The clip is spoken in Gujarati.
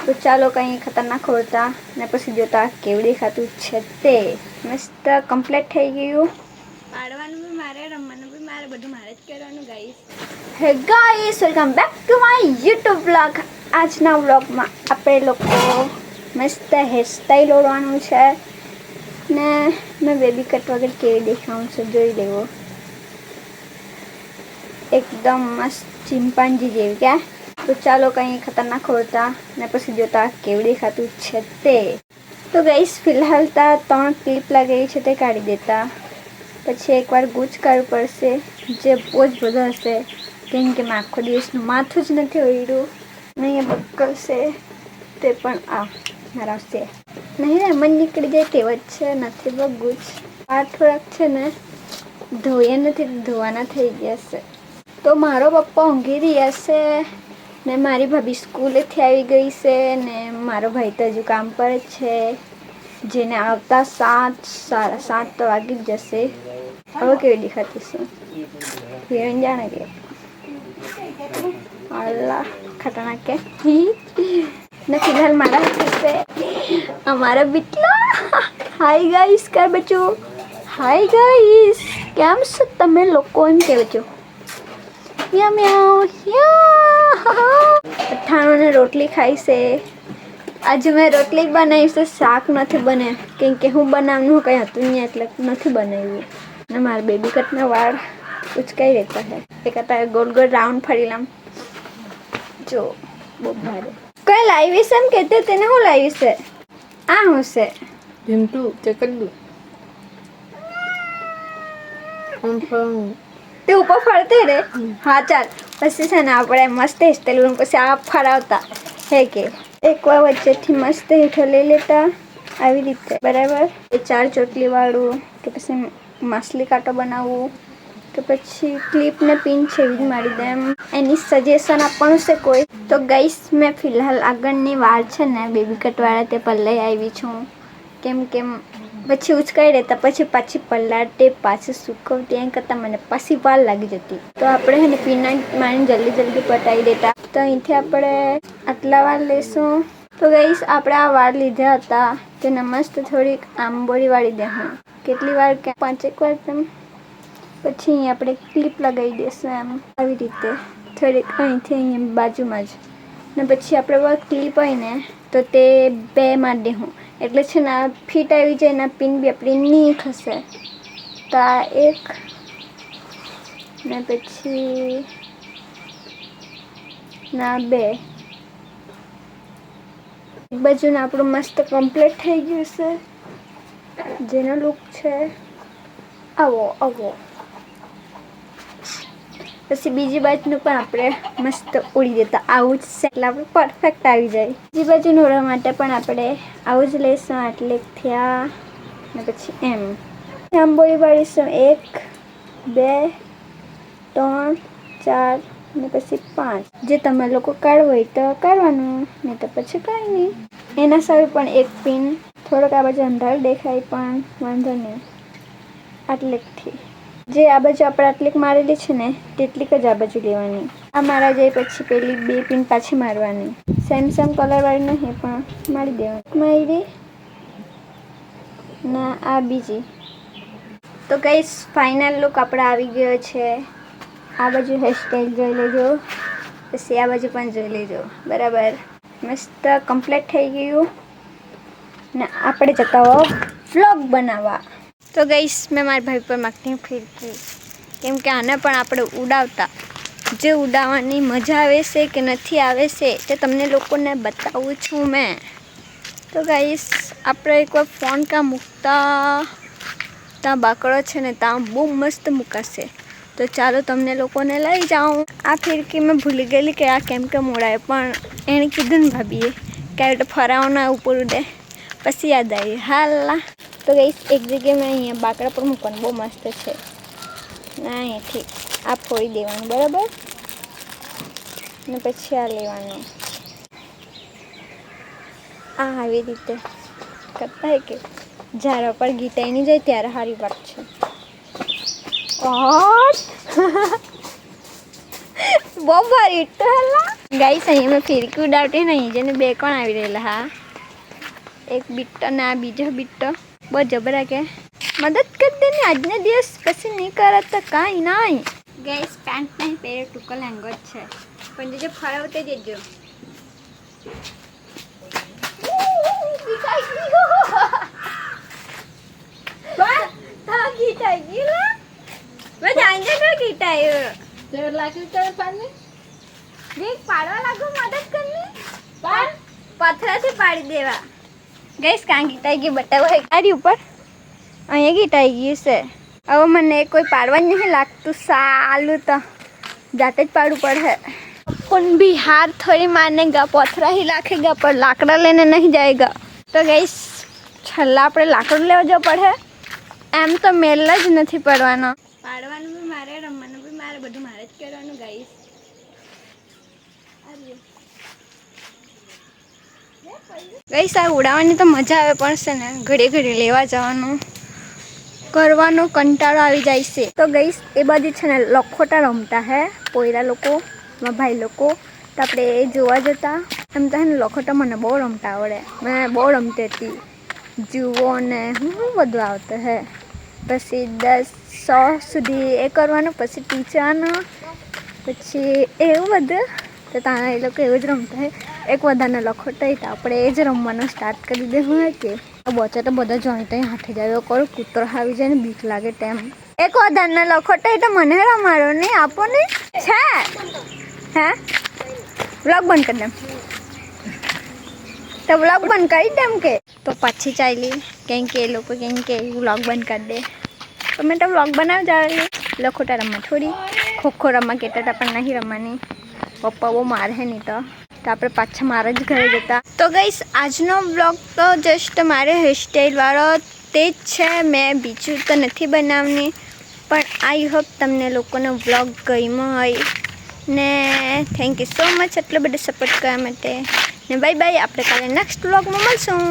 તો ચાલો કંઈ ખતરનાક હોતા ને પછી જોતા કેવું દેખાતું છે તે મસ્ત કમ્પ્લીટ થઈ ગયું. પાડવાનું બી મારે, રમવાનું બી મારે, બધું મારે જ કરવાનું ગાઈસ. હે guys, welcome back to my YouTube vlog. આજના વ્લોગમાં આપણે લોકો મસ્ત હેરસ્ટાઈલ ઓળવાનું છે ને મેં બેબી કટ વગર કેવી દેખાવું છું જોઈ લેવો. એકદમ મસ્ત ચિમ્પાન્જી જેવી કે. તો ચાલો કંઈ ખતરનાક હોતા ને પછી જોતા કેવું દેખાતું છે તે. તો ગાઈસ ફિલહાલ તા 3 ક્લિપ લાગેલી છે તે કાઢી દેતા, પછી એકવાર ગૂંચ કાઢવું પડશે જે બહુ જ બધો હશે કેમ કે મેં આખો દિવસનું માથું જ નથી ઓળ્યું. નહીં બક્કલ છે તે પણ મારા છે નહીં ને મન નીકળી જાય તેવા જ છે. નથી બહુ ગૂંચ આ થોડાક છે ને ધોયા નથી, ધોવાના થઈ ગયા છે. તો મારો પપ્પા ઊંઘી રહ્યા છે ને મારી ભાભી સ્કૂલેથી આવી ગઈ છે ને મારો ભાઈ તો હજુ કામ પર જ છે, જેને આવતા 7:30 તો વાગી જ જશે. હવે કેવી દેખાતી છે હિરોઈન જાણે કે અલ્લાહ ખતરનાક કે ને ફિલહાલ મારા થશે અમારા બીટલા. હાય ગાઈસ કર બચ્ચો, હાય ગાઈસ કેમ છો તમે લોકો એમ કહેજો છો. યા મ્યાઉ અઠાણુંને રોટલી ખાઈ છે. આજે મેં રોટલી બનાવી છે, શાક નથી બને કેમ કે હું બનાવવાનું કંઈ હતું નહીં એટલે નથી બનાવ્યું. ને મારા બેબી કટના વાળ ઉચકાઈ રહેતા છે એ કરતા ગોલ ગોલ રાઉન્ડ ફરી લમ જો બહુ ભારે. કઈ લાવી છે એમ કહેતે તેને હું લાવી છે? આ હું છે ઝીમટું ચકડું તે ઉપર ફરતે રે. હા ચાલ પછી છે ને આપણે મસ્ત હેરસ્ટાઈલ પછી આ ફરાવતા હે કે એકવાર વચ્ચેથી મસ્ત હેઠો લઈ લેતા આવી રીતે બરાબર. એ 4 ચોટલી વાળું કે પછી માછલી કાંટો બનાવવું કે પછી ક્લિપ ને પિન છે એવી જ મારી દેમ. એની સજેશન આપવાનું છે કોઈ તો ગાઈસ મેં ફિલહાલ આગળની વાળ છે ને બેબી કટવાળા તે પલ્લે આવી છું કેમ પછી ઉચકાઈ રહેતા પછી પાછી પલાટે પાછી સુકવતી એમ કરતાં મને પાછી વાર લાગી જતી. તો આપણે એને પીના મારીને જલ્દી પટાવી દેતા. તો અહીંથી આપણે આટલા વાર લેશું. તો ગાઈસ આપણે આ વાળ લીધા હતા તેને મસ્ત થોડીક આંબોળી વાળી દેવું. કેટલી વાર કે 5 વાર તેમ. પછી અહીં આપણે ક્લિપ લગાવી દઈશું એમ આવી રીતે થોડીક અહીંથી અહીં બાજુમાં જ. ને પછી આપણે બસ ક્લિપ હોય ને તો તે 2 માં દેવું એટલે છે ને ફિટ આવી જાય ને પિન બી આપણી નહીં ખસે. તો આ એક ને પછી ના 2 એક બાજુને આપણું મસ્ત કમ્પ્લીટ થઈ ગયું છે. જેનો લુક છે આવો. પછી બીજી બાજુનું પણ આપણે મસ્ત ઉડી દેતા આવું જ છે એટલે આપણે પરફેક્ટ આવી જાય. બીજી બાજુ ઓળવા માટે પણ આપણે આવું જ લઈશું. આટલે થયા ને પછી એમ આંબોળી વાળીશું 1 2 3 4 ને પછી 5. જે તમે લોકો કાઢવું હોય તો કાઢવાનું નહીં તો પછી કાંઈ નહીં. એના સામે પણ એક પિન થોડોક આ બાજુ અંધારું દેખાય પણ વાંધો નહીં. આટલેકથી જે આ બાજુ આપણે આટલીક મારેલી છે ને તેટલીક જ આ બાજુ લેવાની. આ મારા જાય પછી પેલી 2 પિન પાછી મારવાની. સેમ કલર વાળી નહીં પણ મારી દેવાની. મારી ના આ બીજી. તો ગાઈસ ફાઇનલ લુક આપણે આવી ગયો છે. આ બાજુ હેરસ્ટાઈલ જોઈ લેજો પછી આ બાજુ પણ જોઈ લેજો બરાબર. મસ્ત કમ્પ્લીટ થઈ ગયું ને આપણે જતા હો વ્લોગ બનાવવા. તો ગાઈસ મેં મારા ભાઈ પર માગતી ફિરકી કેમ કે આને પણ આપણે ઉડાવતા જે ઉડાવવાની મજા આવે છે કે નથી આવે છે તે તમને લોકોને બતાવું છું મેં. તો ગાઈસ આપણે એકવાર ફોન કાં મૂકતા ત્યાં બાકડો છે ને ત્યાં બહુ મસ્ત મૂકાશે. તો ચાલો તમને લોકોને લઈ જાઉં. આ ફિરકી મેં ભૂલી ગયેલી કે આ કેમ ઉડાય પણ એણે કીધું ને ભાભીએ કે આ તો ફરાવના ઉપર ઉડે પછી યાદ આવી હાલા. તો ગાઈસ એક જગ્યાએ મેં અહીંયા બાકડા પર મૂકવાનું બહુ મસ્ત છે. ના અહીંથી આ ફોડી દેવાનું બરાબર ને પછી આ લેવાનું. આ આવી રીતે કરતા હે કે ઝાડા પર ગીટાઈ નહીં જાય ત્યારે સારી વાત છે. બહુ ભારી તો હેલા ગાઈસ અહીં મેં ફિરકી ઉડાવતી નહીં જેને બે કોણ આવી રહેલા હા એક બીટો ને આ બીજો બીટો બહુ જબરા કે મદદ કરી દે ને આજના દિવસ પછી નહીં કરે તો કાંઈ નહીં ગાઈસ પેન્ટ નહીં પહેરે ટૂંકો લેંગો જ છે પણ જે ફરાવતે જજો પથરાથી પાડી દેવા ગઈશ કાં ગીટાઈ ગઈ બતાવો તારી ઉપર અહીંયા ગીટાઈ ગયું છે હવે મને કોઈ પાડવા જ નહીં લાગતું સાલું તો જાતે જ પાડવું પડે પણ भी हार थोड़ी मानेगा पथरा ही लाखेगा पर लाकड़ा लेने नहीं जाएगा तो गईस छल्ला આપણે લાકડું લેવા જવું પડે એમ તો મેલ જ નથી પડવાનો પાડવાનું બી મારે રમવાનું બી મારે બધું મારે જ કરવાનું ગાઈસ ગઈસ આ ઉડાવવાની તો મજા આવે પણ છે ને ઘડી ઘડી લેવા જવાનું કરવાનો કંટાળો આવી જાય છે તો ગઈસ એ બાજુ છે ને લખોટા રમતા હે પોયરા લોકો ભાઈ લોકો તો આપણે એ જોવા જતા એમ તો હે ને લખોટા મને બહુ રમતા આવડે મેં બહુ રમતી હતી જુઓ ને હું બધું આવતું હે પછી 10-100 સુધી એ કરવાનું પછી ટીચરનું પછી એવું બધું તો ત્યાં એ લોકો એવું જ રમતા હે એક વધારે લખોટા તો આપણે એ જ રમવાનું સ્ટાર્ટ કરી દેવું હોય કે બચ્ચા તો બધા જોઈન્ટ હાથે જાય કરું કૂતરો આવી જાય ને બીક લાગે તેમ એક વધારે લખોટા તો મને રમાડો નહીં આપો નહીં છે હે વ્લોગ બંધ કરી દેમ તો વ્લોગ બંધ કરી દેમ કે તો પછી ચાલી કેમ કે એ લોકો કેમ કે વ્લોગ બંધ કરી દે તો મેં તો વ્લોગ બનાવી જાવેલી લખોટા રમવા થોડી ખોખો રમવા કહેતા પણ નહીં રમવાની પપ્પા બહુ મારે નહીં તો આપણે પાછા મારા જ ઘરે જતા તો ગઈસ આજનો વ્લોગ તો જસ્ટ મારે હેરસ્ટાઈલવાળો તે જ છે મેં બીજું તો નથી બનાવની પણ આઈ હોપ તમને લોકોનો વ્લોગ ગમ્યો હોય ને થેન્ક યુ સો મચ એટલો બધો સપોર્ટ કરવા માટે ને બાય બાય આપણે કાલે નેક્સ્ટ વ્લોગમાં મળશું